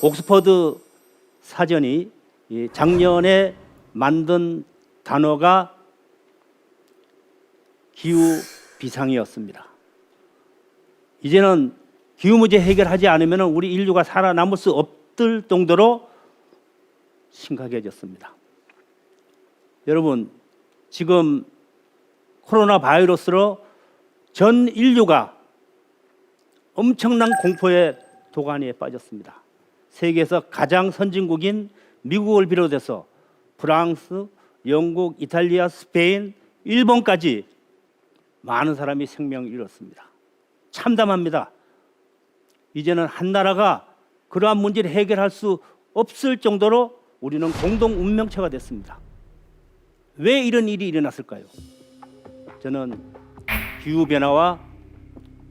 옥스퍼드 사전이 작년에 만든 단어가 기후 비상이었습니다. 이제는 기후 문제 해결하지 않으면 우리 인류가 살아남을 수 없을 정도로 심각해졌습니다. 여러분, 지금 코로나 바이러스로 전 인류가 엄청난 공포의 도가니에 빠졌습니다. 세계에서 가장 선진국인 미국을 비롯해서 프랑스, 영국, 이탈리아, 스페인, 일본까지 많은 사람이 생명을 잃었습니다. 참담합니다. 이제는 한 나라가 그러한 문제를 해결할 수 없을 정도로 우리는 공동 운명체가 됐습니다. 왜 이런 일이 일어났을까요? 저는 기후변화와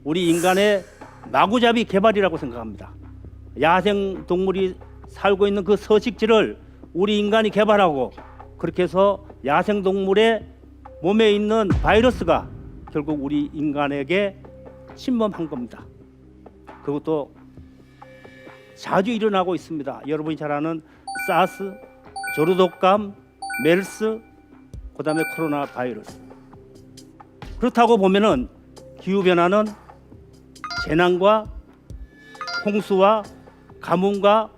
우리 인간의 마구잡이 개발이라고 생각합니다. 야생 동물이 살고 있는 그 서식지를 우리 인간이 개발하고 그렇게 해서 야생 동물의 몸에 있는 바이러스가 결국 우리 인간에게 침범한 겁니다. 그것도 자주 일어나고 있습니다. 여러분이 잘 아는 사스, 조류독감, 메르스, 그다음에 코로나 바이러스. 그렇다고 보면은 기후변화는 재난과 홍수와 가뭄과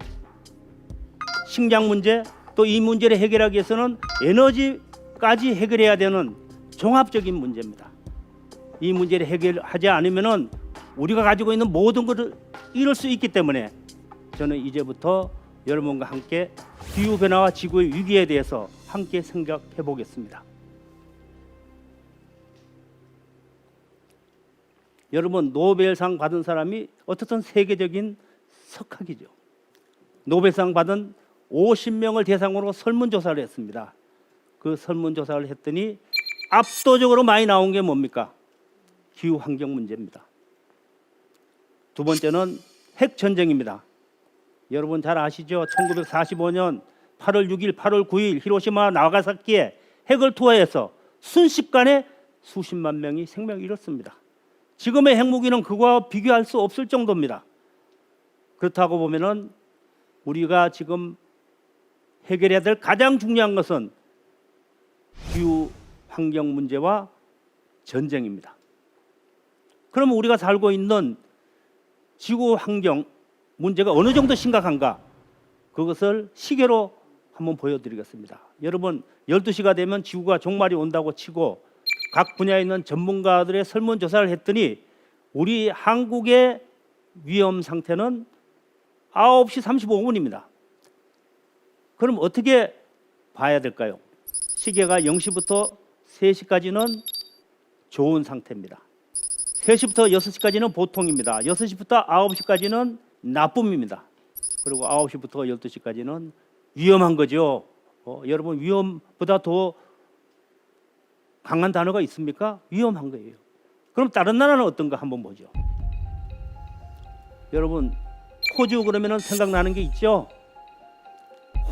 식량 문제, 또 이 문제를 해결하기 위해서는 에너지까지 해결해야 되는 종합적인 문제입니다. 이 문제를 해결하지 않으면은 우리가 가지고 있는 모든 것을 잃을 수 있기 때문에 저는 이제부터 여러분과 함께 기후변화와 지구의 위기에 대해서 함께 생각해 보겠습니다. 여러분, 노벨상 받은 사람이 어떻든 세계적인 석학이죠. 노벨상 받은 50명을 대상으로 설문조사를 했습니다. 그 설문조사를 했더니 압도적으로 많이 나온 게 뭡니까? 기후환경 문제입니다. 두 번째는 핵전쟁입니다. 여러분 잘 아시죠? 1945년 8월 6일, 8월 9일 히로시마 나가사키에 핵을 투하해서 순식간에 수십만 명이 생명을 잃었습니다. 지금의 핵무기는 그거와 비교할 수 없을 정도입니다. 그렇다고 보면은 우리가 지금 해결해야 될 가장 중요한 것은 기후 환경 문제와 전쟁입니다. 그러면 우리가 살고 있는 지구 환경 문제가 어느 정도 심각한가? 그것을 시계로 한번 보여드리겠습니다. 여러분, 12시가 되면 지구가 종말이 온다고 치고 각 분야에 있는 전문가들의 설문조사를 했더니 우리 한국의 위험 상태는 9시 35분입니다. 그럼 어떻게 봐야 될까요? 시계가 0시부터 3시까지는 좋은 상태입니다. 3시부터 6시까지는 보통입니다. 6시부터 9시까지는 나쁨입니다. 그리고 9시부터 12시까지는 위험한 거죠. 여러분, 위험보다 더 강한 단어가 있습니까? 위험한 거예요. 그럼 다른 나라는 어떤가 한번 보죠. 여러분, 호주 그러면 생각나는 게 있죠?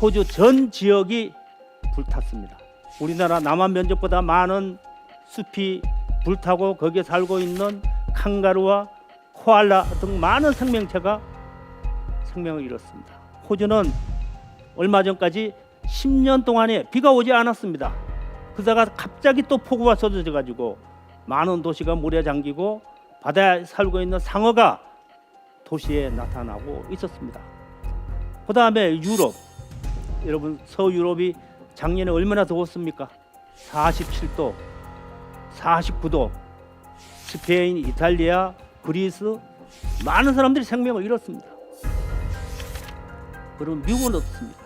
호주 전 지역이 불탔습니다. 우리나라 남한 면적보다 많은 숲이 불타고 거기에 살고 있는 캥거루와 코알라 등 많은 생명체가 생명을 잃었습니다. 호주는 얼마 전까지 10년 동안에 비가 오지 않았습니다. 그러다가 갑자기 또 폭우가 쏟아져 가지고 많은 도시가 물에 잠기고 바다에 살고 있는 상어가 도시에 나타나고 있었습니다. 그 다음에 유럽, 여러분 서유럽이 작년에 얼마나 더웠습니까? 47도, 49도, 스페인, 이탈리아, 그리스 많은 사람들이 생명을 잃었습니다. 그럼 미국은 어떻습니까?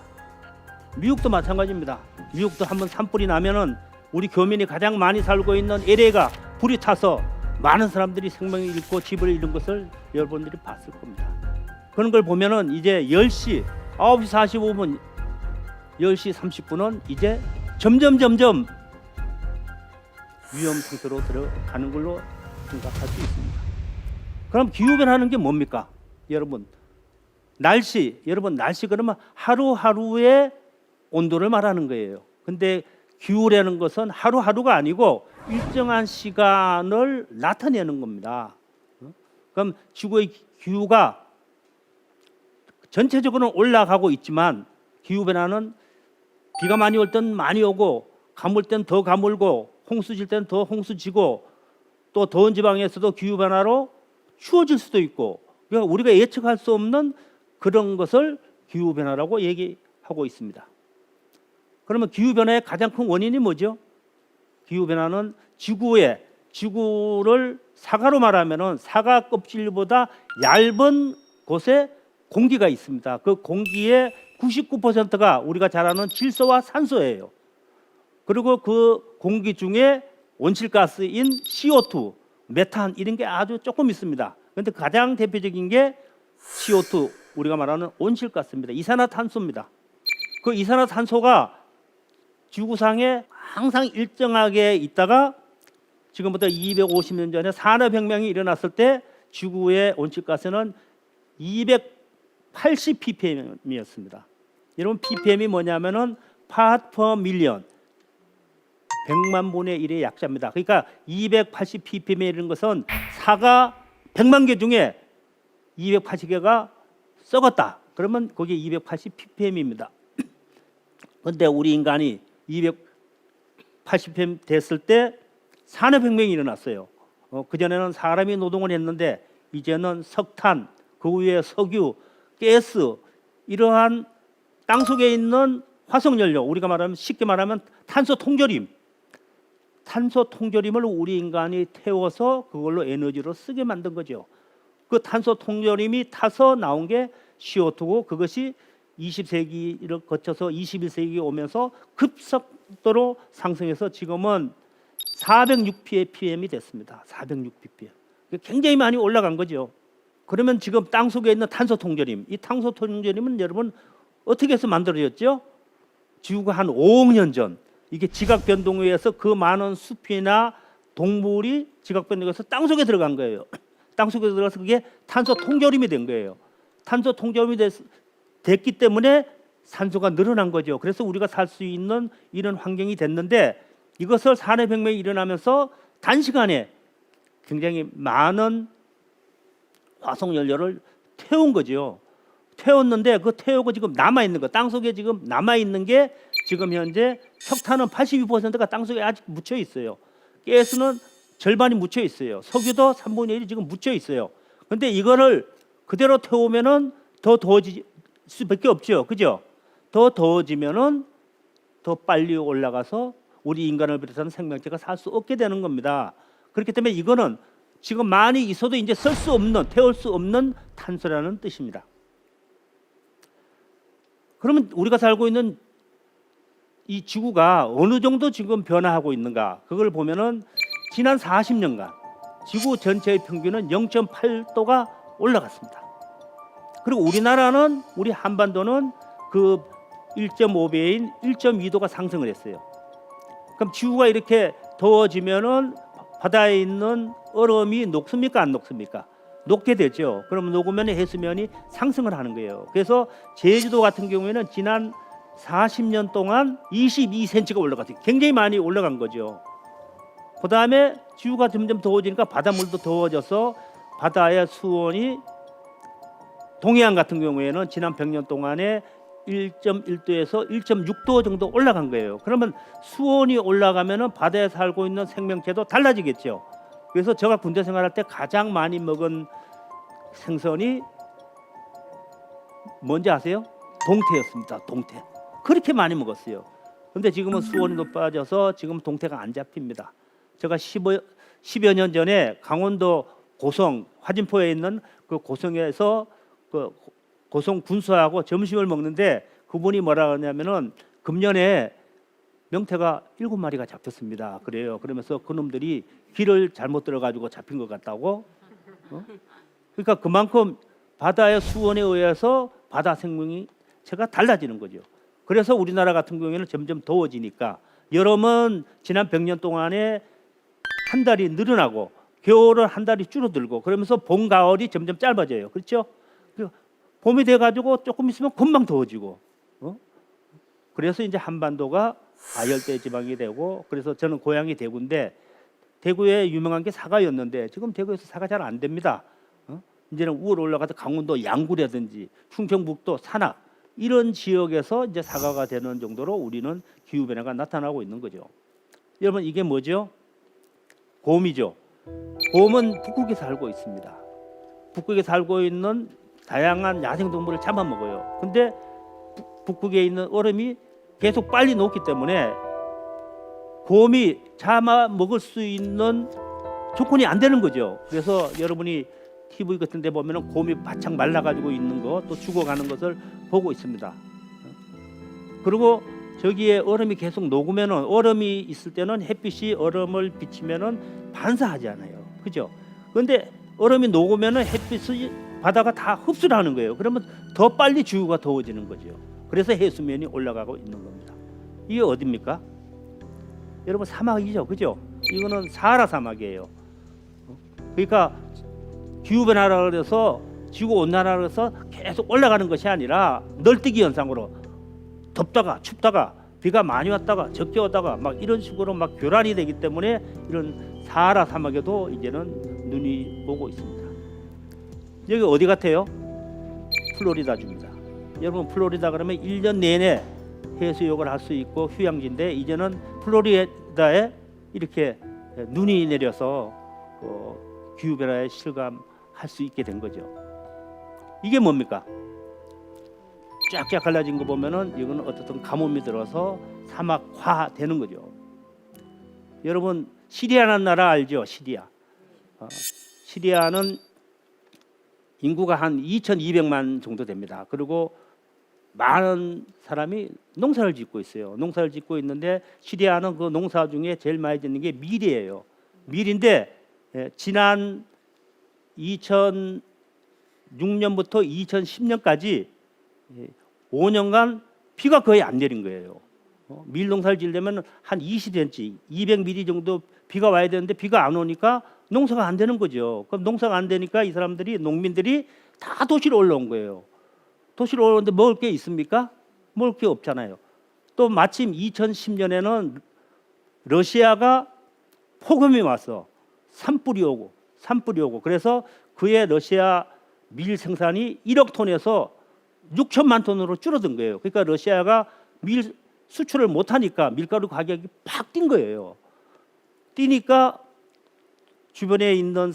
미국도 마찬가지입니다. 미국도 한번 산불이 나면은 우리 교민이 가장 많이 살고 있는 LA가 불이 타서 많은 사람들이 생명을 잃고 집을 잃은 것을 여러분들이 봤을 겁니다. 그런 걸 보면은 이제 10시, 9시 45분, 10시 30분은 이제 점점 위험 상태로 들어가는 걸로 생각할 수 있습니다. 그럼 기후변화는 게 뭡니까? 여러분, 날씨 그러면 하루하루의 온도를 말하는 거예요. 근데 기후라는 것은 하루하루가 아니고 일정한 시간을 나타내는 겁니다. 그럼 지구의 기후가 전체적으로는 올라가고 있지만 기후변화는 비가 많이 올 땐 많이 오고 가물 땐 더 가물고 홍수 질 땐 더 홍수 지고 또 더운 지방에서도 기후변화로 추워질 수도 있고 그러니까 우리가 예측할 수 없는 그런 것을 기후변화라고 얘기하고 있습니다. 그러면 기후변화의 가장 큰 원인이 뭐죠? 기후변화는 지구를 사과로 말하면 사과 껍질보다 얇은 곳에 공기가 있습니다. 그 공기의 99%가 우리가 잘 아는 질소와 산소예요. 그리고 그 공기 중에 온실가스인 CO2, 메탄 이런 게 아주 조금 있습니다. 그런데 가장 대표적인 게 CO2, 우리가 말하는 온실가스입니다. 이산화탄소입니다. 그 이산화탄소가 지구상에 항상 일정하게 있다가 지금부터 250년 전에 산업혁명이 일어났을 때 지구의 온실가스는 280 ppm이었습니다. 여러분 ppm이 뭐냐면은 part per million 100만 분의 1의 약자입니다. 그러니까 280 ppm이라는 것은 사과 100만 개 중에 280개가 썩었다. 그러면 그게 280 ppm입니다. 그런데 우리 인간이 280 ppm 됐을 때 산업혁명이 일어났어요. 그전에는 사람이 노동을 했는데 이제는 석탄, 그 위에 석유, 가스 이러한 땅속에 있는 화석연료, 우리가 말하면 쉽게 말하면 탄소 통조림을 우리 인간이 태워서 그걸로 에너지로 쓰게 만든 거죠. 그 탄소 통조림이 타서 나온 게 CO2고 그것이 20세기를 거쳐서 21세기에 오면서 급속도로 상승해서 지금은 406 ppm이 됐습니다. 406 ppm. 굉장히 많이 올라간 거죠. 그러면 지금 땅 속에 있는 탄소 통조림, 이 탄소 통조림은 여러분 어떻게 해서 만들어졌죠? 지구가 한 5억 년 전 이게 지각 변동에 의해서 그 많은 숲이나 동물이 지각 변동에서 땅 속에 들어간 거예요. 땅 속에 들어가서 그게 탄소 통조림이 된 거예요. 탄소 통조림이 됐기 때문에 산소가 늘어난 거죠. 그래서 우리가 살 수 있는 이런 환경이 됐는데 이것을 산업혁명이 일어나면서 단시간에 굉장히 많은 화석연료를 태운 거죠. 태웠는데 그 태우고 지금 남아있는 거, 땅속에 지금 남아있는 게 지금 현재 석탄은 82%가 땅속에 아직 묻혀 있어요. 가스는 절반이 묻혀 있어요. 석유도 3분의 1이 지금 묻혀 있어요. 그런데 이거를 그대로 태우면은 더 더워질 수밖에 없죠. 그죠? 더 더워지면은 더 빨리 올라가서 우리 인간을 비롯한 생명체가 살 수 없게 되는 겁니다. 그렇기 때문에 이거는 지금 많이 있어도 이제 쓸 수 없는, 태울 수 없는 탄소라는 뜻입니다. 그러면 우리가 살고 있는 이 지구가 어느 정도 지금 변화하고 있는가? 그걸 보면은 지난 40년간 지구 전체의 평균은 0.8도가 올라갔습니다. 그리고 우리 한반도는 그 1.5배인 1.2도가 상승을 했어요. 그럼 지구가 이렇게 더워지면은 바다에 있는 얼음이 녹습니까? 안 녹습니까? 녹게 되죠. 그럼 녹으면 해수면이 상승을 하는 거예요. 그래서 제주도 같은 경우에는 지난 40년 동안 22cm가 올라갔어요. 굉장히 많이 올라간 거죠. 그 다음에 지구가 점점 더워지니까 바닷물도 더워져서 바다의 수온이 동해안 같은 경우에는 지난 100년 동안에 1.1도에서 1.6도 정도 올라간 거예요. 그러면 수온이 올라가면은 바다에 살고 있는 생명체도 달라지겠죠. 그래서 제가 군대 생활할 때 가장 많이 먹은 생선이 뭔지 아세요? 동태였습니다. 동태. 그렇게 많이 먹었어요. 그런데 지금은 수온이 높아져서 지금 동태가 안 잡힙니다. 제가 10여 년 전에 강원도 고성 화진포에 있는 그 고성에서 그 고성 군수하고 점심을 먹는데 그분이 뭐라 하냐면은 금년에 명태가 7마리가 잡혔습니다. 그래요. 그러면서 그놈들이 길을 잘못 들어가지고 잡힌 것 같다고. 그러니까 그만큼 바다의 수온에 의해서 바다 생명체가 달라지는 거죠. 그래서 우리나라 같은 경우에는 점점 더워지니까 여름은 지난 100년 동안에 한 달이 늘어나고 겨울은 한 달이 줄어들고 그러면서 봄, 가을이 점점 짧아져요. 그렇죠? 봄이 돼가지고 조금 있으면 금방 더워지고, 그래서 이제 한반도가 아열대 지방이 되고, 그래서 저는 고향이 대구인데 대구에 유명한 게 사과였는데 지금 대구에서 사과 잘 안 됩니다. 이제는 우월 올라가서 강원도 양구라든지 충청북도 산악 이런 지역에서 이제 사과가 되는 정도로 우리는 기후 변화가 나타나고 있는 거죠. 여러분 이게 뭐죠? 곰이죠. 곰은 북극에 살고 있습니다. 북극에 살고 있는 다양한 야생 동물을 잡아먹어요. 근데 북극에 있는 얼음이 계속 빨리 녹기 때문에 곰이 잡아먹을 수 있는 조건이 안 되는 거죠. 그래서 여러분이 TV 같은 데 보면은 곰이 바짝 말라가지고 있는 거 또 죽어가는 것을 보고 있습니다. 그리고 저기에 얼음이 계속 녹으면은 얼음이 있을 때는 햇빛이 얼음을 비치면은 반사하지 않아요. 그죠? 그런데 얼음이 녹으면은 햇빛이 바다가 다 흡수를 하는 거예요. 그러면 더 빨리 지구가 더워지는 거죠. 그래서 해수면이 올라가고 있는 겁니다. 이게 어디입니까? 여러분 사막이죠. 그죠? 이거는 사하라 사막이에요. 그러니까 기후변화라 그래서 지구온난화라 그래서 계속 올라가는 것이 아니라 널뛰기 현상으로 덥다가 춥다가 비가 많이 왔다가 적게 오다가 막 이런 식으로 막 교란이 되기 때문에 이런 사하라 사막에도 이제는 눈이 오고 있습니다. 여기 어디 같아요? 플로리다주입니다. 여러분 플로리다 그러면 1년 내내 해수욕을 할 수 있고 휴양지인데 이제는 플로리다에 이렇게 눈이 내려서 기후변화에 실감할 수 있게 된 거죠. 이게 뭡니까? 쫙쫙 갈라진 거 보면은 이거는 어떻든 가뭄이 들어서 사막화 되는 거죠. 여러분 시리아라는 나라 알죠? 시리아. 시리아는 인구가 한 2,200만 정도 됩니다. 그리고 많은 사람이 농사를 짓고 있어요. 농사를 짓고 있는데 시리아는 그 농사 중에 제일 많이 짓는 게 밀이에요. 밀인데 지난 2006년부터 2010년까지 5년간 비가 거의 안 내린 거예요. 밀 농사를 지려면 한 20cm, 200mm 정도 비가 와야 되는데 비가 안 오니까 농사가 안 되는 거죠. 그럼 농사가 안 되니까 이 사람들이 농민들이 다 도시로 올라온 거예요. 도시로 올라오는데 먹을 게 있습니까? 먹을 게 없잖아요. 또 마침 2010년에는 러시아가 폭염이 와서 산불이 오고 그래서 그의 러시아 밀 생산이 1억 톤에서 6천만 톤으로 줄어든 거예요. 그러니까 러시아가 밀 수출을 못하니까 밀가루 가격이 팍 뛴 거예요. 뛰니까 주변에 있는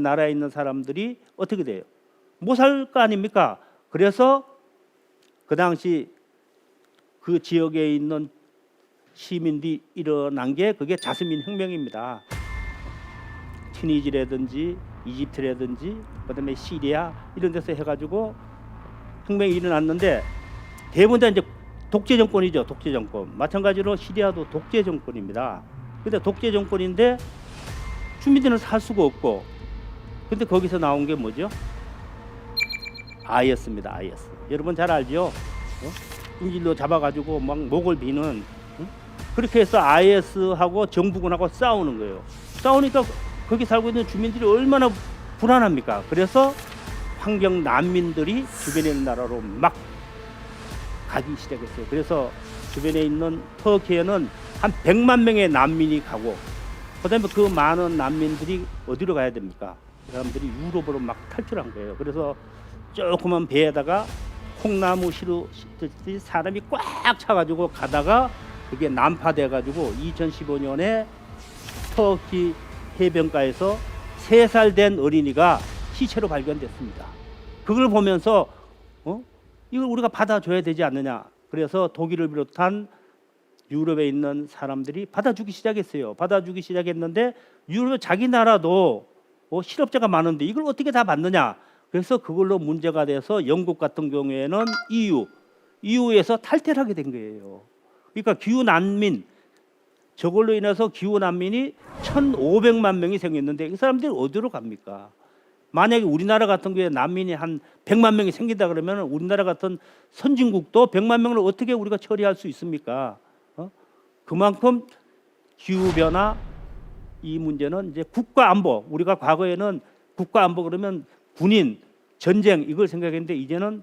나라에 있는 사람들이 어떻게 돼요? 못 살 거 아닙니까? 그래서 그 당시 그 지역에 있는 시민들이 일어난 게 그게 자스민 혁명입니다. 튀니지라든지 이집트라든지 그다음에 시리아 이런 데서 해가지고 혁명이 일어났는데 대부분 다 이제 독재 정권이죠. 독재 정권. 마찬가지로 시리아도 독재 정권입니다. 근데 독재 정권인데 주민들은 살 수가 없고 근데 거기서 나온 게 뭐죠? IS입니다. IS. 여러분 잘 알죠? 인질로 잡아가지고 막 목을 비는 그렇게 해서 IS하고 정부군하고 싸우는 거예요. 싸우니까 거기 살고 있는 주민들이 얼마나 불안합니까? 그래서 환경 난민들이 주변에 있는 나라로 막 가기 시작했어요. 그래서 주변에 있는 터키에는 한 100만 명의 난민이 가고 그다음에 그 많은 난민들이 어디로 가야 됩니까? 그 사람들이 유럽으로 막 탈출한 거예요. 그래서 조그만 배에다가 콩나무 실듯이 사람이 꽉 차가지고 가다가 그게 난파돼가지고 2015년에 터키 해변가에서 3살 된 어린이가 시체로 발견됐습니다. 그걸 보면서 이걸 우리가 받아줘야 되지 않느냐. 그래서 독일을 비롯한 유럽에 있는 사람들이 받아주기 시작했어요. 받아주기 시작했는데 유럽 자기 나라도 실업자가 많은데 이걸 어떻게 다 받느냐. 그래서 그걸로 문제가 돼서 영국 같은 경우에는 EU에서 탈퇴를 하게 된 거예요. 그러니까 기후 난민 저걸로 인해서 기후 난민이 1,500만 명이 생겼는데 이 사람들이 어디로 갑니까? 만약에 우리나라 같은 경우에 난민이 한 100만 명이 생긴다 그러면 우리나라 같은 선진국도 100만 명을 어떻게 우리가 처리할 수 있습니까? 그만큼 기후 변화 이 문제는 이제 국가 안보 우리가 과거에는 국가 안보 그러면 군인 전쟁 이걸 생각했는데 이제는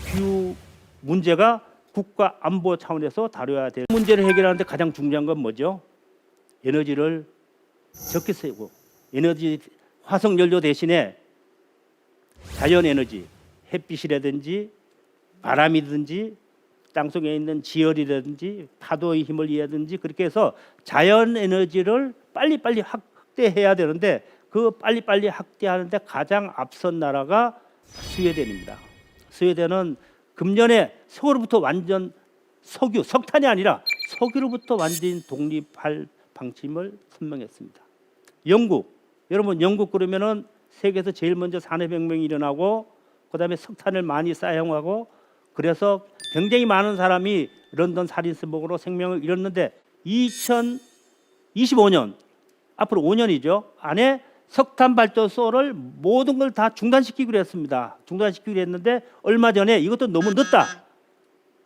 기후 문제가 국가 안보 차원에서 다뤄야 될 문제를 해결하는데 가장 중요한 건 뭐죠? 에너지를 적게 쓰고 에너지 화석 연료 대신에 자연 에너지, 햇빛이라든지 바람이든지 땅속에 있는 지열이라든지 파도의 힘을 이해하든지 그렇게 해서 자연 에너지를 빨리빨리 확대해야 되는데 그 빨리빨리 확대하는데 가장 앞선 나라가 스웨덴입니다. 스웨덴은 금년에 서구로부터 완전 석탄이 아니라 석유로부터 완전 독립할 방침을 선명했습니다. 영국, 여러분 영국 그러면은 세계에서 제일 먼저 산업혁명이 일어나고 그다음에 석탄을 많이 사용하고 그래서 굉장히 많은 사람이 런던 살인스모그로 생명을 잃었는데 2025년 앞으로 5년이죠 안에 석탄 발전소를 모든 걸 다 중단시키기로 했습니다. 중단시키기로 했는데 얼마 전에 이것도 너무 늦다.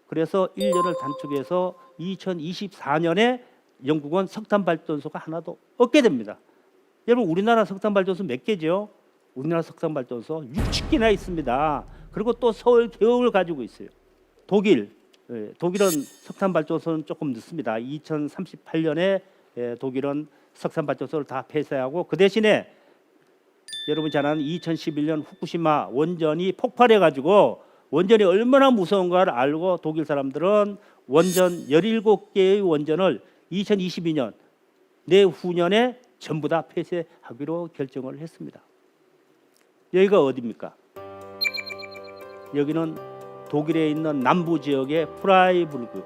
그래서 1년을 단축해서 2024년에 영국은 석탄 발전소가 하나도 없게 됩니다. 여러분 우리나라 석탄 발전소 몇 개죠? 우리나라 석탄 발전소 60개나 있습니다. 그리고 또 서울 계획을 가지고 있어요. 독일은 석탄 발전소는 조금 늦습니다. 2038년에 독일은 석탄 발전소를 다 폐쇄하고 그 대신에 여러분 잘 아는 2011년 후쿠시마 원전이 폭발해 가지고 원전이 얼마나 무서운가를 알고 독일 사람들은 원전 17개의 원전을 2022년 내후년에 전부 다 폐쇄하기로 결정을 했습니다. 여기가 어디입니까? 여기는 독일에 있는 남부 지역의 프라이부르크.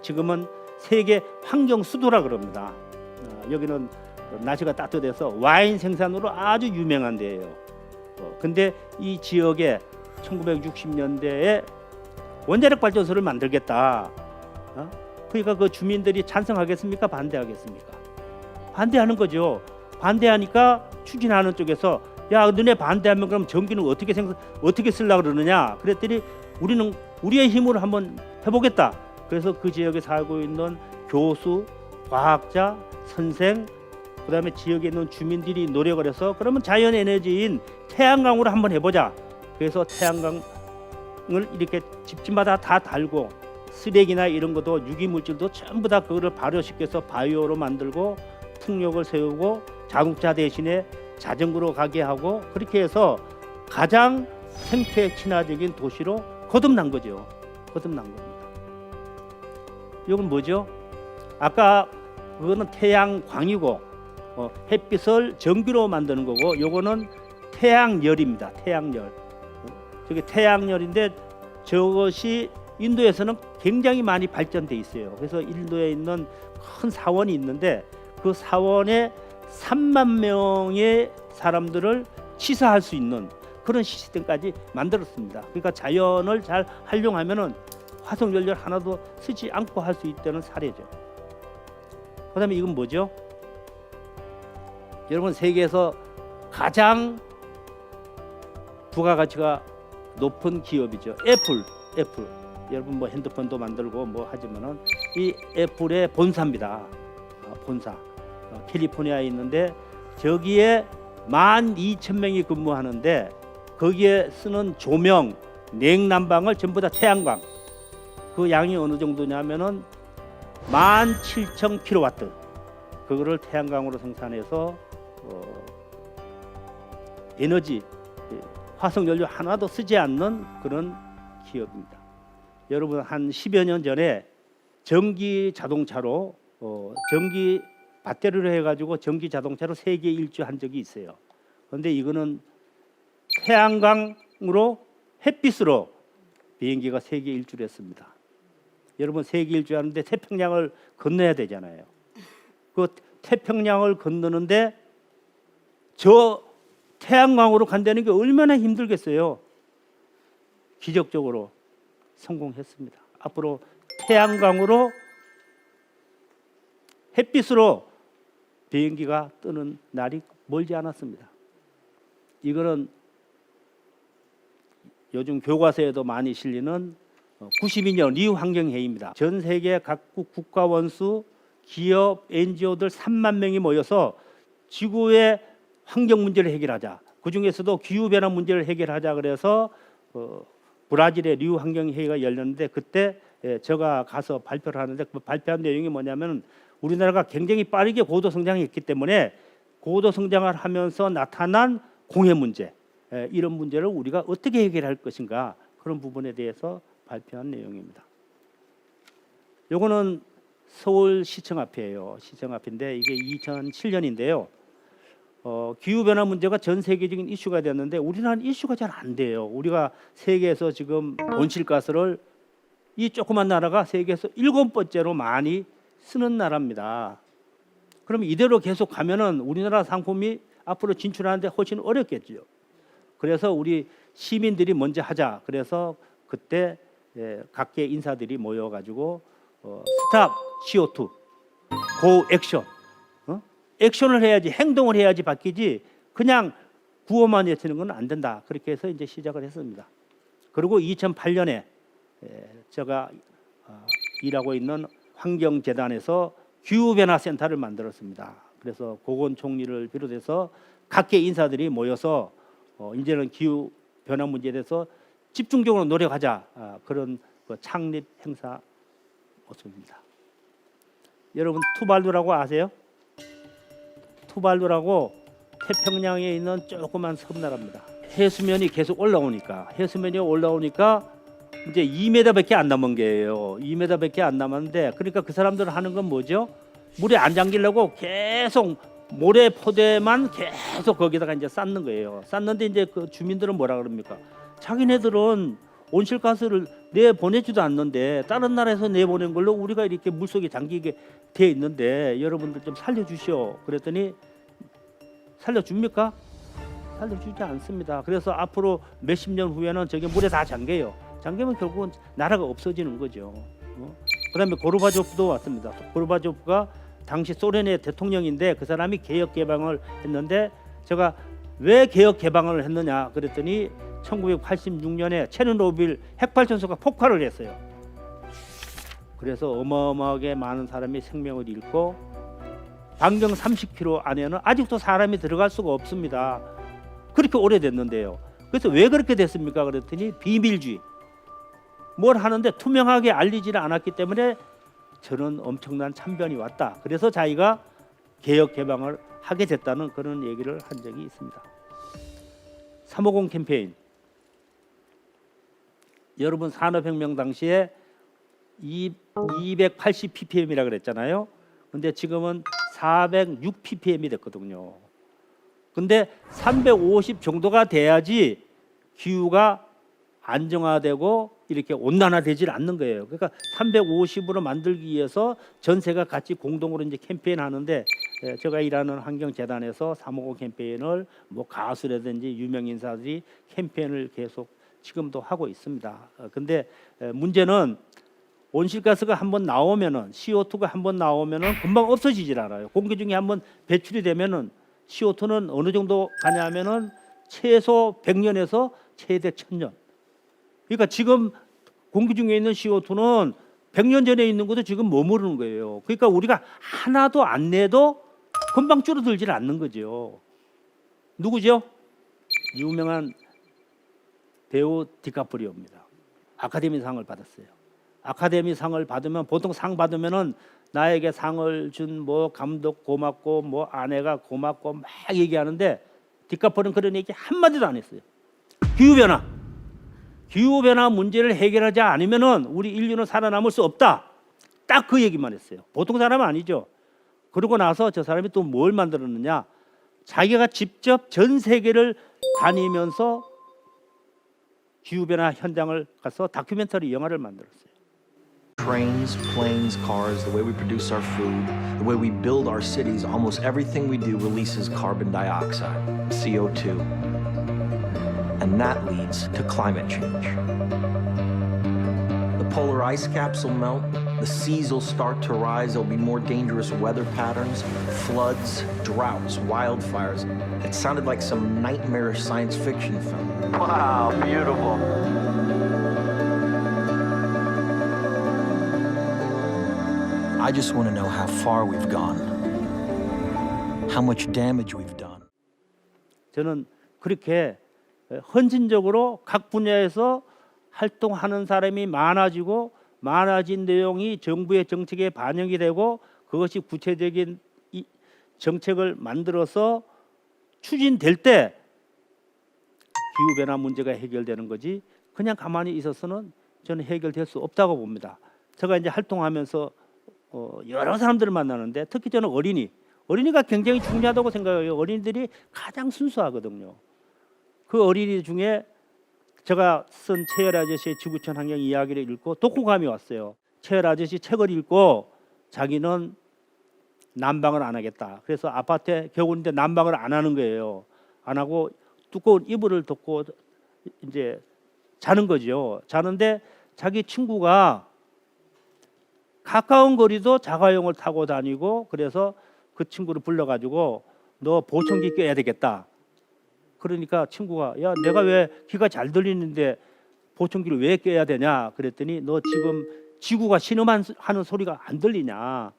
지금은 세계 환경 수도라 그럽니다. 여기는 날씨가 따뜻해서 와인 생산으로 아주 유명한 데예요. 근데 이 지역에 1960년대에 원자력 발전소를 만들겠다. 그러니까 그 주민들이 찬성하겠습니까? 반대하겠습니까? 반대하는 거죠. 반대하니까 추진하는 쪽에서 야, 너네 반대하면 그럼 전기는 어떻게 쓰려고 그러느냐? 그랬더니 우리는 우리의 힘으로 한번 해보겠다. 그래서 그 지역에 살고 있는 교수, 과학자, 선생, 그다음에 지역에 있는 주민들이 노력을 해서 그러면 자연 에너지인 태양광으로 한번 해보자. 그래서 태양광을 이렇게 집집마다 다 달고 쓰레기나 이런 것도 유기물질도 전부 다 그거를 발효시켜서 바이오로 만들고 풍력을 세우고 자동차 대신에 자전거로 가게 하고 그렇게 해서 가장 생태 친화적인 도시로 거듭난 거죠. 거듭난 겁니다. 이건 뭐죠? 아까 그거는 태양광이고 햇빛을 전기로 만드는 거고 요거는 태양열입니다. 태양열. 저게 태양열인데 저것이 인도에서는 굉장히 많이 발전돼 있어요. 그래서 인도에 있는 큰 사원이 있는데 그 사원에 3만 명의 사람들을 치사할 수 있는 그런 시스템까지 만들었습니다. 그러니까 자연을 잘 활용하면은 화석 연료 하나도 쓰지 않고 할 수 있다는 사례죠. 그다음에 이건 뭐죠? 여러분 세계에서 가장 부가가치가 높은 기업이죠. 애플. 여러분 뭐 핸드폰도 만들고 뭐 하지만은 이 애플의 본사입니다. 본사. 캘리포니아에 있는데 저기에 12,000명이 근무하는데 거기에 쓰는 조명, 냉난방을 전부 다 태양광. 그 양이 어느 정도냐면은 17,000kW. 그거를 태양광으로 생산해서 에너지, 화석 연료 하나도 쓰지 않는 그런 기업입니다. 여러분 한 10여 년 전에 전기 자동차로 전기 배터리로 해가지고 전기 자동차로 세계 일주한 적이 있어요. 그런데 이거는 태양광으로 햇빛으로 비행기가 세계 일주를 했습니다. 여러분 세계 일주하는데 태평양을 건너야 되잖아요. 그 태평양을 건너는데 저 태양광으로 간다는 게 얼마나 힘들겠어요. 기적적으로 성공했습니다. 앞으로 태양광으로 햇빛으로 비행기가 뜨는 날이 멀지 않았습니다. 이거는 요즘 교과서에도 많이 실리는 92년 리우 환경회의입니다. 전 세계 각국 국가 원수, 기업, NGO들 3만 명이 모여서 지구의 환경 문제를 해결하자. 그 중에서도 기후 변화 문제를 해결하자. 그래서 브라질의 리우 환경회의가 열렸는데 그때 제가 가서 발표를 하는데 그 발표한 내용이 뭐냐면 우리나라가 굉장히 빠르게 고도 성장했기 때문에 고도 성장을 하면서 나타난 공해 문제, 이런 문제를 우리가 어떻게 해결할 것인가 그런 부분에 대해서 발표한 내용입니다. 요거는 서울시청 앞이에요. 시청 앞인데 이게 2007년인데요. 기후변화 문제가 전 세계적인 이슈가 됐는데 우리나라는 이슈가 잘 안 돼요. 우리가 세계에서 지금 온실가스를 이 조그만 나라가 세계에서 7번째로 많이 쓰는 나라입니다. 그러면 이대로 계속 가면은 우리나라 상품이 앞으로 진출하는데 훨씬 어렵겠죠. 그래서 우리 시민들이 먼저 하자. 그래서 그때 각계 인사들이 모여가지고 스탑 CO2, 고 액션. 액션을 해야지, 행동을 해야지 바뀌지 그냥 구호만 외치는 건 안 된다. 그렇게 해서 이제 시작을 했습니다. 그리고 2008년에 제가 일하고 있는 환경재단에서 기후변화센터를 만들었습니다. 그래서 고건총리를 비롯해서 각계 인사들이 모여서 이제는 기후변화 문제에 대해서 집중적으로 노력하자. 그런 창립 행사 모습입니다. 여러분 투발루라고 아세요? 투발루라고 태평양에 있는 조그만 섬나라입니다. 해수면이 계속 올라오니까 이제 2m밖에 안 남은 게예요. 2m밖에 안 남았는데 그러니까 그 사람들 하는 건 뭐죠? 물에 안 잠기려고 계속 모래 포대만 계속 거기다가 이제 쌓는 거예요. 쌓는데 이제 그 주민들은 뭐라 그럽니까? 자기네들은 온실가스를 내보내지도 않는데 다른 나라에서 내보낸 걸로 우리가 이렇게 물속에 잠기게 돼 있는데 여러분들 좀 살려주시오. 그랬더니 살려줍니까? 살려주지 않습니다. 그래서 앞으로 몇십 년 후에는 저게 물에 다 잠겨요. 잠기면 결국은 나라가 없어지는 거죠. 그다음에 고르바초프도 왔습니다. 고르바초프가 당시 소련의 대통령인데 그 사람이 개혁 개방을 했는데 제가 왜 개혁 개방을 했느냐 그랬더니 1986년에 체르노빌 핵발전소가 폭발을 했어요. 그래서 어마어마하게 많은 사람이 생명을 잃고 반경 30km 안에는 아직도 사람이 들어갈 수가 없습니다. 그렇게 오래됐는데요. 그래서 왜 그렇게 됐습니까? 그랬더니 비밀주의. 뭘 하는데 투명하게 알리지를 않았기 때문에 저는 엄청난 참변이 왔다. 그래서 자기가 개혁 개방을 하게 됐다는 그런 얘기를 한 적이 있습니다. 350 캠페인. 여러분 산업혁명 당시에 280 ppm이라 그랬잖아요. 근데 지금은 406 ppm이 됐거든요. 근데 350 정도가 돼야지 기후가 안정화되고 이렇게 온난화되질 않는 거예요. 그러니까 350으로 만들기 위해서 전세가 같이 공동으로 이제 캠페인 하는데 제가 일하는 환경재단에서 350 캠페인을 뭐 가수라든지 유명 인사들이 캠페인을 계속 지금도 하고 있습니다. 근데 문제는 온실가스가 한번 나오면은 CO2가 한번 나오면은 금방 없어지질 않아요. 공기 중에 한번 배출이 되면은 CO2는 어느 정도 가냐면은 최소 100년에서 최대 1000년. 그러니까 지금 공기 중에 있는 CO2는 100년 전에 있는 것도 지금 머무르는 거예요. 그러니까 우리가 하나도 안 내도 금방 줄어들질 않는 거죠. 누구죠? 유명한 배우 디카프리오입니다. 아카데미 상을 받았어요. 아카데미 상을 받으면 보통 상 받으면은 나에게 상을 준 뭐 감독 고맙고 뭐 아내가 고맙고 막 얘기하는데 디카프리오는 그런 얘기 한마디도 안 했어요. 기후변화 문제를 해결하지 않으면은 우리 인류는 살아남을 수 없다. 딱 그 얘기만 했어요. 보통 사람은 아니죠. 그러고 나서 저 사람이 또 뭘 만들었느냐? 자기가 직접 전 세계를 다니면서 기후변화 현장을 가서 다큐멘터리 영화를 만들었어요. Trains, planes, cars, the way we produce our food, the way we build our cities, almost everything we do releases carbon dioxide, CO2. And that leads to climate change. The polar ice caps will melt, the seas will start to rise, there'll be more dangerous weather patterns, floods, droughts, wildfires. It sounded like some nightmarish science fiction film. Wow, beautiful. I just want to know how far we've gone, how much damage we've done. 저는 그렇게 헌신적으로 각 분야에서 활동하는 사람이 많아진 내용이 정부의 정책에 반영이 되고 그것이 구체적인 정책을 만들어서 추진될 때 기후 변화 문제가 해결되는 거지 그냥 가만히 있어서는 저는 해결될 수 없다고 봅니다. 제가 이제 활동하면서 여러 사람들을 만나는데 특히 저는 어린이가 굉장히 중요하다고 생각해요. 어린이들이 가장 순수하거든요. 그 어린이 중에 제가 쓴 최열 아저씨의 지구촌 환경 이야기를 읽고 독후감이 왔어요. 최열 아저씨 책을 읽고 자기는 난방을 안 하겠다. 그래서 아파트에 겨울인데 난방을 안 하는 거예요. 안 하고 두꺼운 이불을 덮고 이제 자는 거죠. 자는데 자기 친구가 가까운 거리도 자가용을 타고 다니고 그래서 그 친구를 불러가지고 너 보청기 껴야 되겠다. 그러니까 친구가 야 내가 왜 귀가 잘 들리는데 보청기를 왜 껴야 되냐 그랬더니 너 지금 지구가 신음하는 소리가 안 들리냐.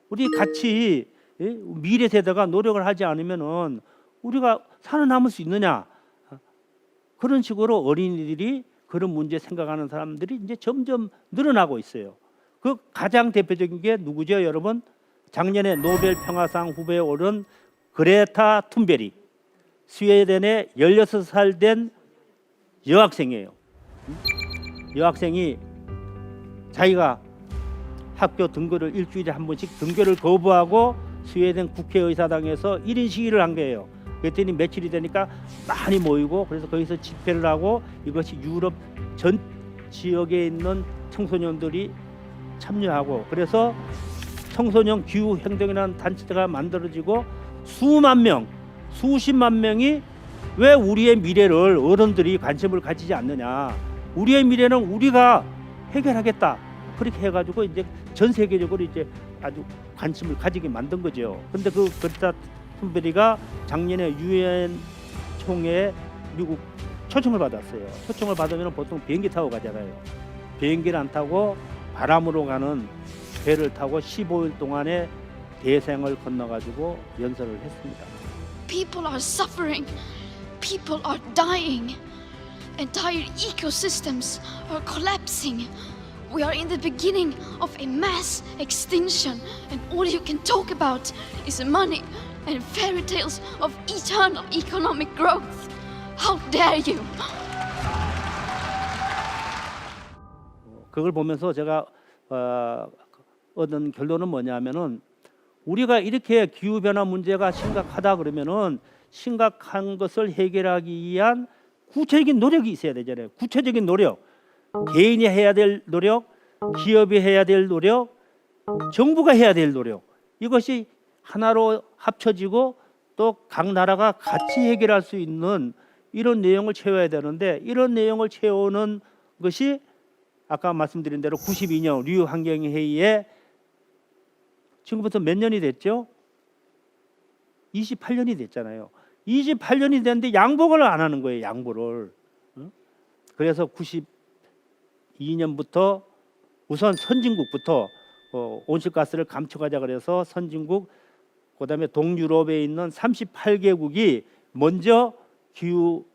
우리 같이 미래 세대가 노력을 하지 않으면은 우리가 살아남을 수 있느냐. 그런 식으로 어린이들이 그런 문제 생각하는 사람들이 이제 점점 늘어나고 있어요. 그 가장 대표적인 게 누구죠, 여러분? 작년에 노벨 평화상 후보에 오른 그레타 툰베리. 스웨덴의 16살 된 여학생이에요. 여학생이 자기가 학교 등교를 일주일에 한 번씩 등교를 거부하고 스웨덴 국회의사당에서 1인 시위를 한 거예요. 그랬더니 며칠이 되니까 많이 모이고 그래서 거기서 집회를 하고 이것이 유럽 전 지역에 있는 청소년들이 참여하고 그래서 청소년 기후 행동이라는 단체가 만들어지고 수만 명, 수십만 명이 왜 우리의 미래를 어른들이 관심을 가지지 않느냐. 우리의 미래는 우리가 해결하겠다. 그렇게 해가지고 이제 전 세계적으로 이제 아주 관심을 가지게 만든 거죠. 근데 그 그레타 툰베리가 작년에 유엔 총회에 미국 초청을 받았어요. 초청을 받으면 보통 비행기 타고 가잖아요. 비행기를 안 타고 바람으로 가는 배를 타고 15일 동안의 대서양을 건너가지고 연설을 했습니다. People are suffering. People are dying. Entire ecosystems are collapsing. We are in the beginning of a mass extinction, and all you can talk about is money and fairy tales of eternal economic growth. How dare you! 그걸 보면서 제가 얻은 결론은 뭐냐면은 우리가 이렇게 기후 변화 문제가 심각하다 그러면은 심각한 것을 해결하기 위한 구체적인 노력이 있어야 되잖아요. 구체적인 노력. 개인이 해야 될 노력, 기업이 해야 될 노력, 정부가 해야 될 노력. 이것이 하나로 합쳐지고 또 각 나라가 같이 해결할 수 있는 이런 내용을 채워야 되는데 이런 내용을 채우는 것이 아까 말씀드린 대로 92년 리우 환경회의에 지금부터 몇 년이 됐죠? 28년이 됐잖아요. 28년이 됐는데 양보를 안 하는 거예요. 양보를. 그래서 92년부터 우선 선진국부터 온실가스를 감축하자 그래서 선진국 그다음에 동유럽에 있는 38개국이 먼저 기후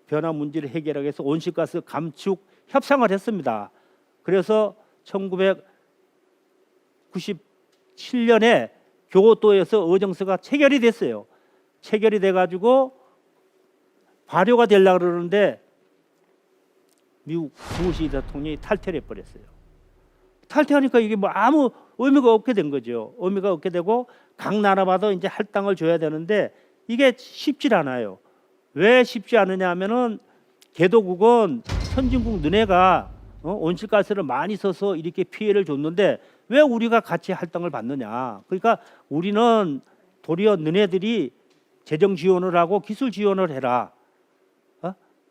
변화 문제를 해결하기 위해서 온실가스 감축 협상을 했습니다. 그래서 1997년에 교토에서 의정서가 체결이 됐어요. 체결이 돼가지고 발효가 되려고 그러는데 미국 부시 대통령이 탈퇴를 해버렸어요. 탈퇴하니까 이게 뭐 아무 의미가 없게 된 거죠. 의미가 없게 되고 각 나라마다 이제 할당을 줘야 되는데 이게 쉽지 않아요. 왜 쉽지 않느냐 하면은 개도국은 선진국 너네가 온실가스를 많이 써서 이렇게 피해를 줬는데 왜 우리가 같이 할당을 받느냐. 그러니까 우리는 도리어 너네들이 재정 지원을 하고 기술 지원을 해라.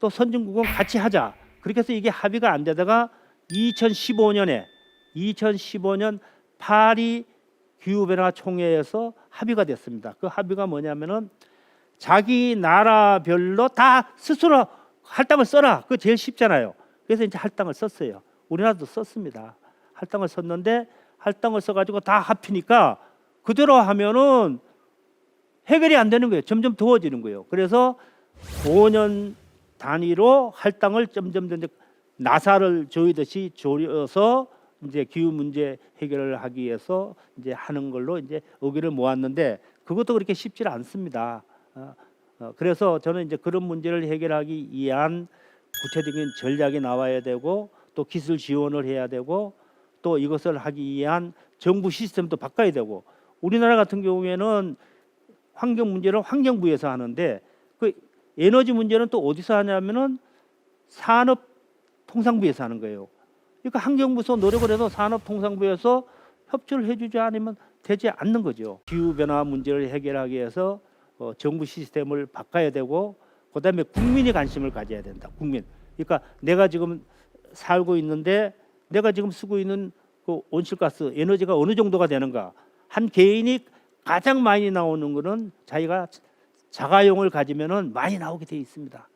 또 선진국은 같이 하자. 그렇게 해서 이게 합의가 안 되다가 2015년 파리 기후변화 총회에서 합의가 됐습니다. 그 합의가 뭐냐면은 자기 나라별로 다 스스로 할당을 써라. 그거 제일 쉽잖아요. 그래서 이제 할당을 썼어요. 우리나라도 썼습니다. 할당을 썼는데 할당을 써가지고 다 합히니까 그대로 하면은 해결이 안 되는 거예요. 점점 더워지는 거예요. 그래서 5년 단위로 할당을 점점 나사를 조이듯이 조여서 이제 기후 문제 해결을 하기 위해서 이제 하는 걸로 이제 의견을 모았는데 그것도 그렇게 쉽지 않습니다. 그래서 저는 이제 그런 문제를 해결하기 위한 구체적인 전략이 나와야 되고 또 기술 지원을 해야 되고 또 이것을 하기 위한 정부 시스템도 바꿔야 되고 우리나라 같은 경우에는 환경 문제를 환경부에서 하는데 그 에너지 문제는 또 어디서 하냐면은 산업통상부에서 하는 거예요. 그러니까 환경부에서 노력을 해도 산업통상부에서 협조를 해주지 않으면 되지 않는 거죠. 기후변화 문제를 해결하기 위해서 정부 시스템을 바꿔야 되고 그다음에 국민이 관심을 가져야 된다. 국민. 그러니까 내가 지금 살고 있는데 내가 지금 쓰고 있는 그 온실가스 에너지가 어느 정도가 되는가. 한 개인이 가장 많이 나오는 거는 자기가 자가용을 가지면은 많이 나오게 돼 있습니다.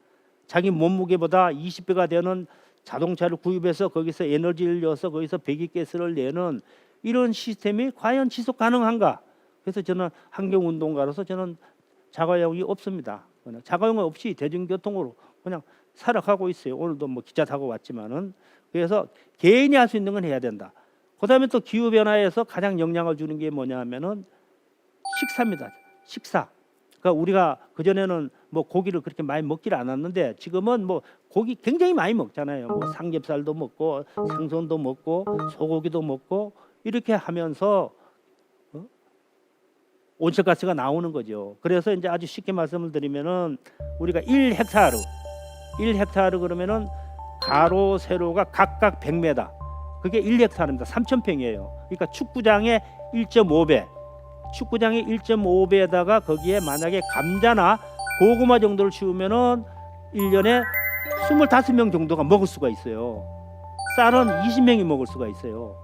자기 몸무게보다 20배가 되는 자동차를 구입해서 거기서 에너지를 넣어서 거기서 배기가스를 내는 이런 시스템이 과연 지속 가능한가? 그래서 저는 환경운동가로서 저는 자가용이 없습니다. 그냥 자가용 없이 대중교통으로 그냥 살아가고 있어요. 오늘도 뭐 기차 타고 왔지만은 그래서 개인이 할 수 있는 건 해야 된다. 그다음에 또 기후 변화에서 가장 영향을 주는 게 뭐냐면은 식사입니다. 식사. 그러니까 우리가 그 전에는 뭐 고기를 그렇게 많이 먹질 않았는데 지금은 뭐 고기 굉장히 많이 먹잖아요. 뭐 삼겹살도 먹고 생선도 먹고 소고기도 먹고 이렇게 하면서 온실가스가 나오는 거죠. 그래서 이제 아주 쉽게 말씀을 드리면은 우리가 1헥타르 그러면은 가로 세로가 각각 100m. 그게 1헥타르입니다. 3,000평이에요. 그러니까 축구장의 1.5배. 축구장의 1.5배에다가 거기에 만약에 감자나 고구마 정도를 키우면은 1년에 25명 정도가 먹을 수가 있어요. 쌀은 20명이 먹을 수가 있어요.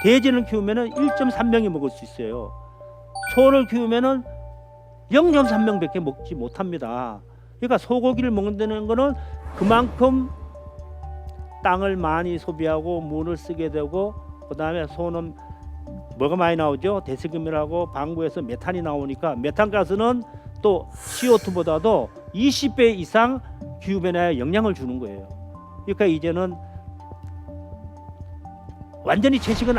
돼지를 키우면은 1.3명이 먹을 수 있어요. 소를 키우면은 0.3명밖에 먹지 못합니다. 그러니까 소고기를 먹는다는 거는 그만큼 땅을 많이 소비하고 물을 쓰게 되고 그다음에 소는 뭐가 많이 나오죠? 대세균이라고 방구에서 메탄이 나오니까 메탄가스는 또 CO2보다도 20배 이상 기후변화에 영향을 주는 거예요. 그러니까 이제는 완전히 채식은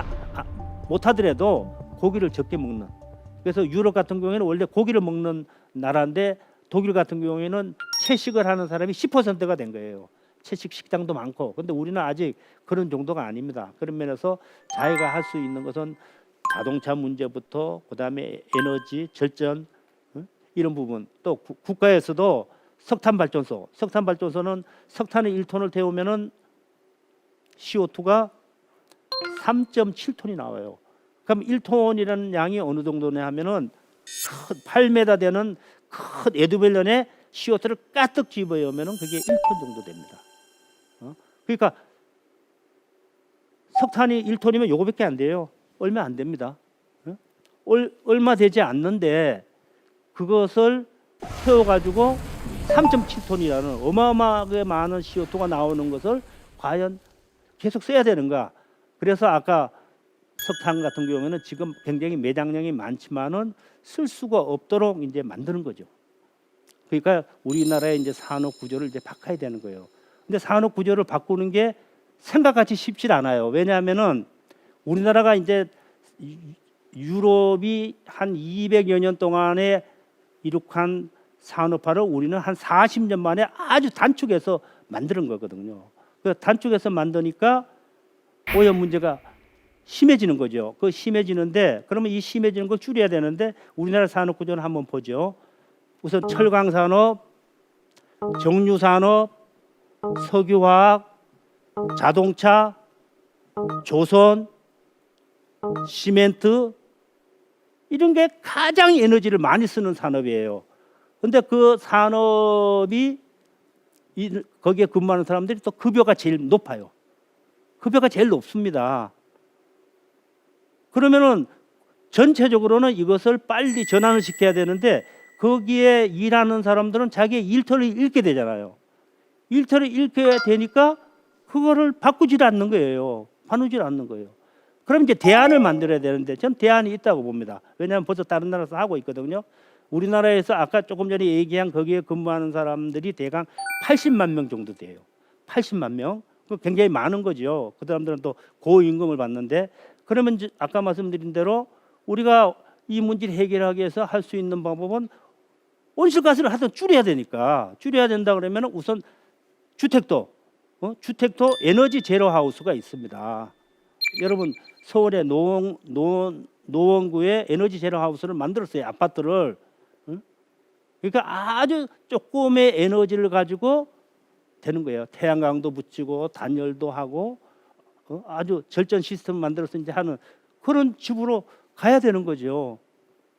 못하더라도 고기를 적게 먹는. 그래서 유럽 같은 경우에는 원래 고기를 먹는 나라인데 독일 같은 경우에는 채식을 하는 사람이 10%가 된 거예요. 채식 식당도 많고. 근데 우리는 아직 그런 정도가 아닙니다. 그런 면에서 자기가 할 수 있는 것은 자동차 문제부터 그다음에 에너지, 절전 이런 부분 또 국가에서도 석탄발전소는 석탄을 1톤을 태우면은 CO2가 3.7톤이 나와요. 그럼 1톤이라는 양이 어느 정도냐 하면은 8m 되는 큰 에드벨런에 CO2를 가득 집어넣으면은 그게 1톤 정도 됩니다. 그러니까 석탄이 1톤이면 요거밖에 안 돼요. 얼마 안 됩니다. 얼마 되지 않는데 그것을 태워가지고 3.7톤이라는 어마어마하게 많은 CO2가 나오는 것을 과연 계속 써야 되는가? 그래서 아까 석탄 같은 경우에는 지금 굉장히 매장량이 많지만은 쓸 수가 없도록 이제 만드는 거죠. 그러니까 우리나라의 이제 산업 구조를 이제 바꿔야 되는 거예요. 근데 산업 구조를 바꾸는 게 생각같이 쉽지 않아요. 왜냐하면은 우리나라가 이제 유럽이 한 200여 년 동안에 이룩한 산업화를 우리는 한 40년 만에 아주 단축해서 만드는 거거든요. 그 단축해서 만드니까 오염 문제가 심해지는 거죠. 그 심해지는데 그러면 이 심해지는 걸 줄여야 되는데 우리나라 산업 구조는 한번 보죠. 우선 철강 산업, 정유 산업, 석유화학, 자동차, 조선, 시멘트 이런 게 가장 에너지를 많이 쓰는 산업이에요. 근데 그 산업이 거기에 근무하는 사람들이 또 급여가 제일 높아요. 급여가 제일 높습니다. 그러면은 전체적으로는 이것을 빨리 전환을 시켜야 되는데 거기에 일하는 사람들은 자기의 일터를 잃게 되잖아요. 일터를 잃게 되니까 그거를 바꾸질 않는 거예요. 바꾸질 않는 거예요. 그럼 이제 대안을 만들어야 되는데 전 대안이 있다고 봅니다. 왜냐하면 벌써 다른 나라에서 하고 있거든요. 우리나라에서 아까 조금 전에 얘기한 거기에 근무하는 사람들이 대강 80만 명 정도 돼요. 80만 명. 그 굉장히 많은 거죠. 그 사람들은 또 고임금을 받는데 그러면 이제 아까 말씀드린 대로 우리가 이 문제를 해결하기 위해서 할 수 있는 방법은 온실가스를 하여튼 줄여야 되니까 줄여야 된다 그러면 우선 주택도 에너지 제로 하우스가 있습니다. 여러분 서울의 노원구에 에너지 제로 하우스를 만들었어요. 아파트를. 그러니까 아주 조금의 에너지를 가지고 되는 거예요. 태양광도 붙이고 단열도 하고 아주 절전 시스템 만들어서 이제 하는 그런 집으로 가야 되는 거죠.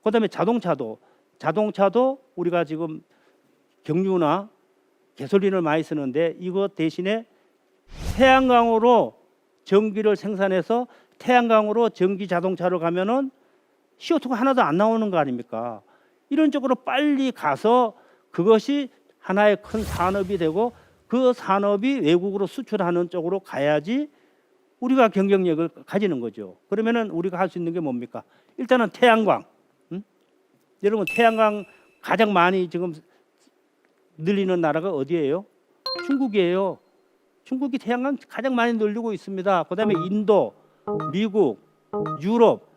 그다음에 자동차도 우리가 지금 경유나 가솔린을 많이 쓰는데 이거 대신에 태양광으로 전기를 생산해서 태양광으로 전기 자동차로 가면은 CO2가 하나도 안 나오는 거 아닙니까? 이런 쪽으로 빨리 가서 그것이 하나의 큰 산업이 되고 그 산업이 외국으로 수출하는 쪽으로 가야지 우리가 경쟁력을 가지는 거죠. 그러면은 우리가 할 수 있는 게 뭡니까? 일단은 태양광. 여러분 태양광 가장 많이 지금 늘리는 나라가 어디예요? 중국이에요. 중국이 태양광 가장 많이 늘리고 있습니다. 그다음에 인도, 미국, 유럽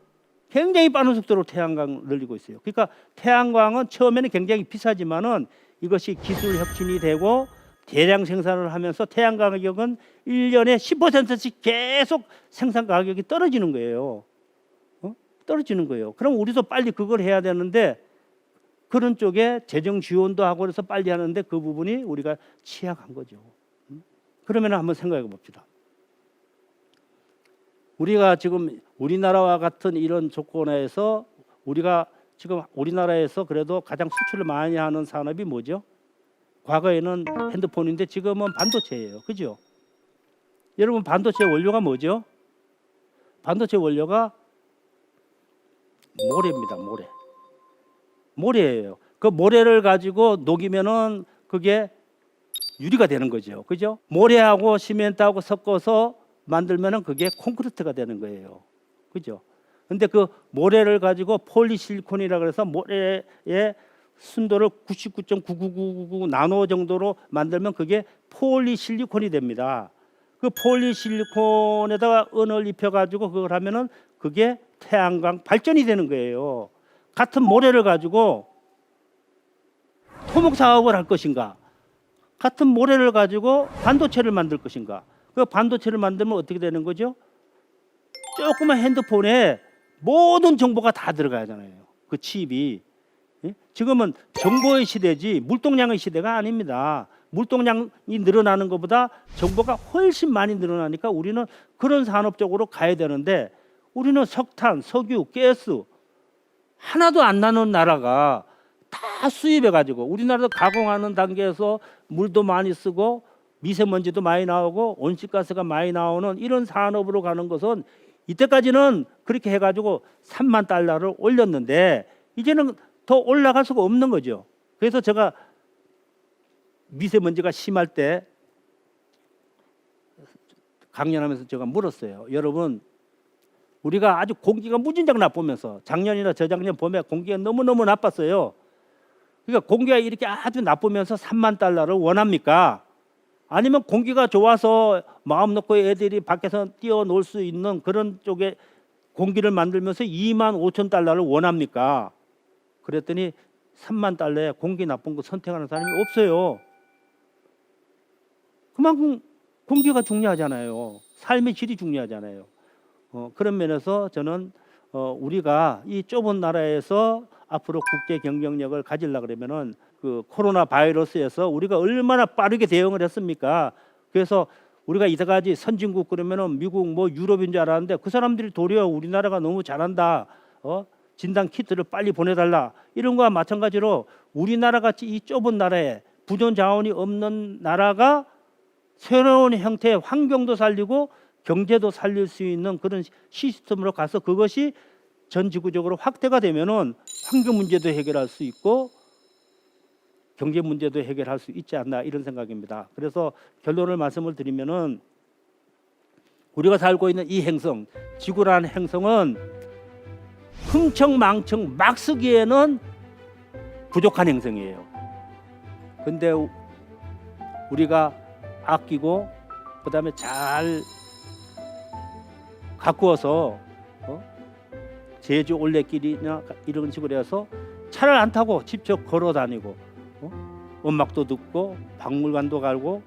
굉장히 빠른 속도로 태양광 늘리고 있어요. 그러니까 태양광은 처음에는 굉장히 비싸지만은 이것이 기술 혁신이 되고 대량 생산을 하면서 태양광 가격은 1년에 10%씩 계속 생산 가격이 떨어지는 거예요. 떨어지는 거예요. 그럼 우리도 빨리 그걸 해야 되는데 그런 쪽에 재정 지원도 하고 그래서 빨리 하는데 그 부분이 우리가 취약한 거죠. 그러면 한번 생각해 봅시다. 우리가 지금 우리나라와 같은 이런 조건에서 우리가 지금 우리나라에서 그래도 가장 수출을 많이 하는 산업이 뭐죠? 과거에는 핸드폰인데 지금은 반도체예요. 그죠? 여러분 반도체 원료가 뭐죠? 반도체 원료가 모래입니다. 모래예요. 그 모래를 가지고 녹이면은 그게 유리가 되는 거죠. 그죠? 모래하고 시멘트하고 섞어서 만들면은 그게 콘크리트가 되는 거예요. 그죠? 근데 그 모래를 가지고 폴리실리콘이라 그래서 모래의 순도를 99.99999 나노 정도로 만들면 그게 폴리실리콘이 됩니다. 그 폴리실리콘에다가 은을 입혀 가지고 그걸 하면은 그게 태양광 발전이 되는 거예요. 같은 모래를 가지고 토목 사업을 할 것인가? 같은 모래를 가지고 반도체를 만들 것인가? 그 반도체를 만들면 어떻게 되는 거죠? 조그만 핸드폰에 모든 정보가 다 들어가야 하잖아요. 그 칩이. 지금은 정보의 시대지 물동량의 시대가 아닙니다. 물동량이 늘어나는 것보다 정보가 훨씬 많이 늘어나니까 우리는 그런 산업 쪽으로 가야 되는데 우리는 석탄, 석유, 가스 하나도 안 나는 나라가 다 수입해 가지고 우리나라도 가공하는 단계에서 물도 많이 쓰고 미세먼지도 많이 나오고 온실가스가 많이 나오는 이런 산업으로 가는 것은 이때까지는 그렇게 해가지고 3만 달러를 올렸는데 이제는 더 올라갈 수가 없는 거죠. 그래서 제가 미세먼지가 심할 때 강연하면서 제가 물었어요. 여러분 우리가 아주 공기가 무진장 나쁘면서 작년이나 저작년 봄에 공기가 너무너무 나빴어요. 그러니까 공기가 이렇게 아주 나쁘면서 3만 달러를 원합니까? 아니면 공기가 좋아서 마음 놓고 애들이 밖에서 뛰어놀 수 있는 그런 쪽에 공기를 만들면서 2만 5천 달러를 원합니까? 그랬더니 3만 달러에 공기 나쁜 거 선택하는 사람이 없어요. 그만큼 공기가 중요하잖아요. 삶의 질이 중요하잖아요. 그런 면에서 저는 우리가 이 좁은 나라에서 앞으로 국제 경쟁력을 가지려고 그러면은 그 코로나 바이러스에서 우리가 얼마나 빠르게 대응을 했습니까? 그래서 우리가 이때까지 선진국 그러면은 미국 뭐 유럽인 줄 알았는데 그 사람들이 도리어 우리나라가 너무 잘한다. 진단 키트를 빨리 보내달라. 이런 거와 마찬가지로 우리나라 같이 이 좁은 나라에 부존 자원이 없는 나라가 새로운 형태의 환경도 살리고 경제도 살릴 수 있는 그런 시스템으로 가서 그것이 전 지구적으로 확대가 되면은 환경 문제도 해결할 수 있고 경제 문제도 해결할 수 있지 않나 이런 생각입니다. 그래서 결론을 말씀을 드리면은 우리가 살고 있는 이 행성, 지구라는 행성은 흥청망청 막 쓰기에는 부족한 행성이에요. 근데 우리가 아끼고 그다음에 잘 가꾸어서 제주 올레길이나 이런 식으로 해서 차를 안 타고 직접 걸어 다니고 음악도 듣고 박물관도 가고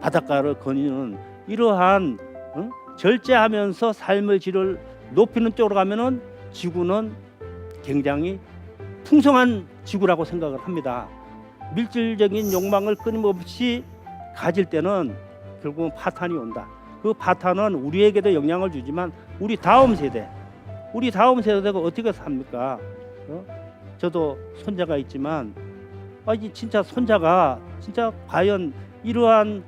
바닷가를 거니는 이러한 절제하면서 삶의 질을 높이는 쪽으로 가면은 지구는 굉장히 풍성한 지구라고 생각을 합니다. 물질적인 욕망을 끊임없이 가질 때는 결국은 파탄이 온다. 그 파탄은 우리에게도 영향을 주지만 우리 다음 세대가 어떻게 삽니까? 저도 손자가 있지만 진짜 손자가 진짜 과연 이러한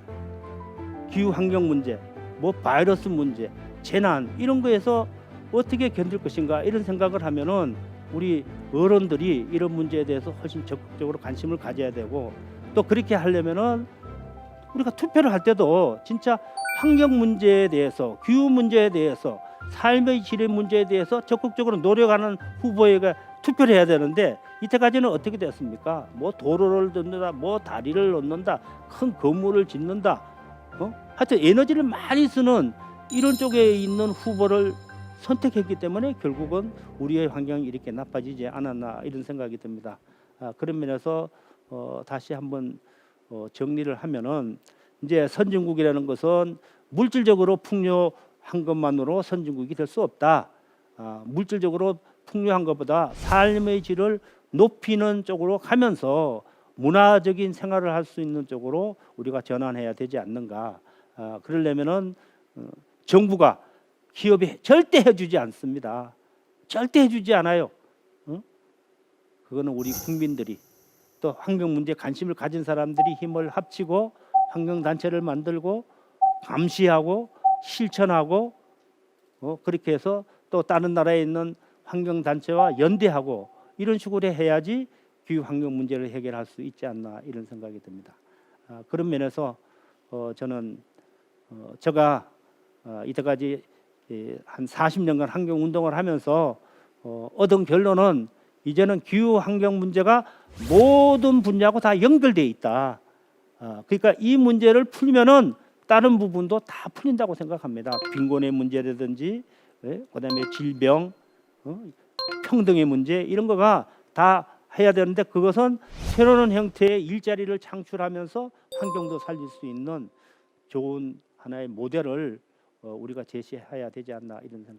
기후 환경 문제, 뭐 바이러스 문제, 재난 이런 거에서 어떻게 견딜 것인가 이런 생각을 하면은 우리 어른들이 이런 문제에 대해서 훨씬 적극적으로 관심을 가져야 되고 또 그렇게 하려면은 우리가 투표를 할 때도 진짜 환경 문제에 대해서 기후 문제에 대해서 삶의 질의 문제에 대해서 적극적으로 노력하는 후보에게 투표를 해야 되는데 이때까지는 어떻게 됐습니까? 뭐 도로를 짓는다, 뭐 다리를 놓는다, 큰 건물을 짓는다. 하여튼 에너지를 많이 쓰는 이런 쪽에 있는 후보를 선택했기 때문에 결국은 우리의 환경이 이렇게 나빠지지 않았나 이런 생각이 듭니다. 그런 면에서 다시 한번 정리를 하면은 이제 선진국이라는 것은 물질적으로 풍요한 것만으로 선진국이 될 수 없다. 물질적으로 풍요한 것보다 삶의 질을 높이는 쪽으로 가면서 문화적인 생활을 할 수 있는 쪽으로 우리가 전환해야 되지 않는가. 그러려면은 정부가 기업에 절대 해주지 않습니다. 절대 해주지 않아요. 그거는 우리 국민들이 또 환경 문제에 관심을 가진 사람들이 힘을 합치고 환경 단체를 만들고 감시하고 실천하고 그렇게 해서 또 다른 나라에 있는 환경 단체와 연대하고 이런 식으로 해야지 기후 환경 문제를 해결할 수 있지 않나 이런 생각이 듭니다. 그런 면에서 저는 제가 이때까지 한 40년간 환경 운동을 하면서 얻은 결론은 이제는 기후 환경 문제가 모든 분야하고 다 연결되어 있다. 그러니까 이 문제를 풀면은 다른 부분도 다 풀린다고 생각합니다. 빈곤의 문제라든지, 그다음에 질병, 평등의 문제 이런 거가 다 해야 되는데 그것은 새로운 형태의 일자리를 창출하면서 환경도 살릴 수 있는 좋은 하나의 모델을 우리가 제시해야 되지 않나 이런 생각.